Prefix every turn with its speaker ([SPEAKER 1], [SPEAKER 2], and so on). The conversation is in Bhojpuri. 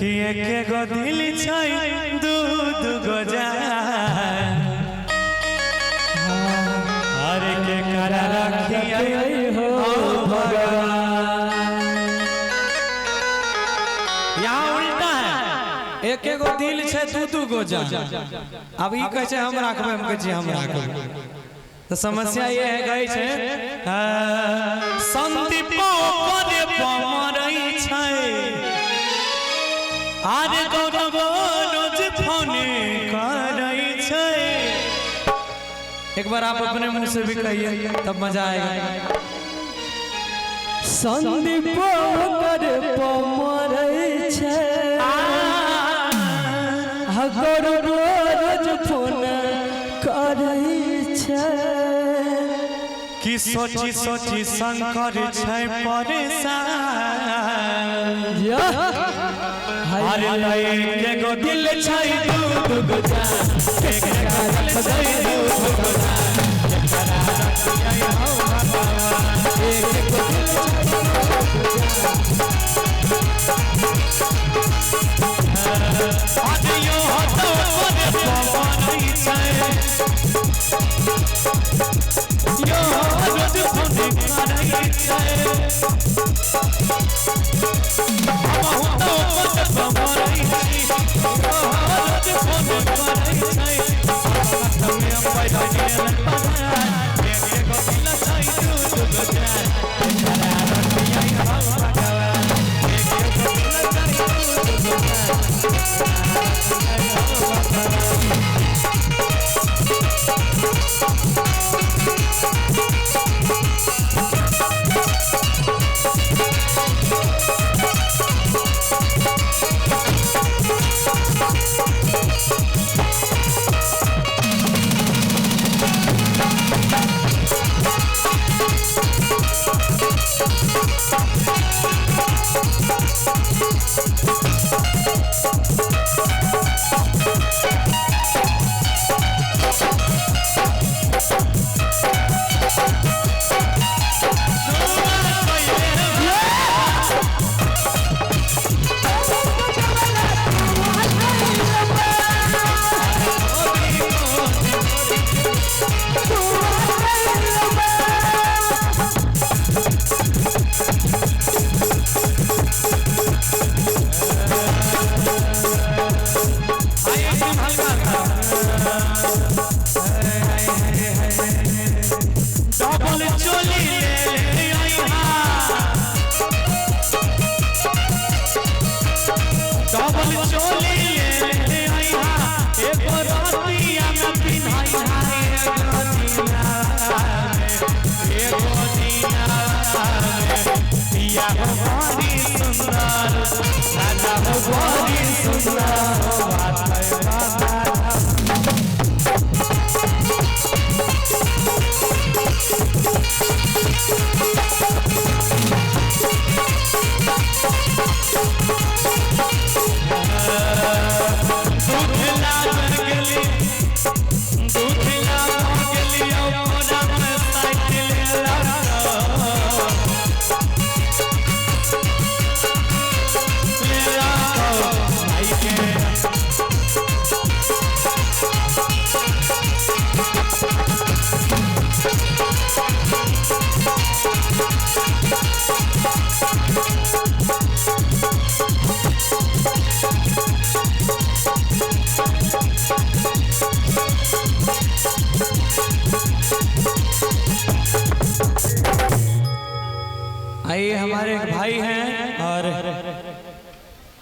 [SPEAKER 1] कि एक गो दिल छै दू दू गो जान हर के कर रखिए हो भगवान। यहाँ उल्टा है, एक गो दिल छै दू दू गो जान। अब ई कहे हम राखबे, हम कहे हम राखबे। तो समस्या ये है गई छे संदीपो पदे पमरई छै आज गौरव रोज फोन करई छै। एक बार आप अपने मुंह से भी कहिए तब मजा आएगा।
[SPEAKER 2] संदीपो पदे पमरई छै गौरव रोज फोन करई छै।
[SPEAKER 1] कि सोची सोची शंकर छै परेशान हर लइके गो दिल छै दू दू गो जान एक दिल छै दू दू गो जान एक गो दिल छै दू दू जान आज यो हतो पदे पमरई छै यो रोज फोन करई छै हम तो पद पमरई छै रोज फोन करई छै हमें पैदा गेल पता एक गो दिल छै दू दू गो जान करा रखिए हो भगवान एक गो दिल छै दू दू गो आइए हमारे भाई हैं और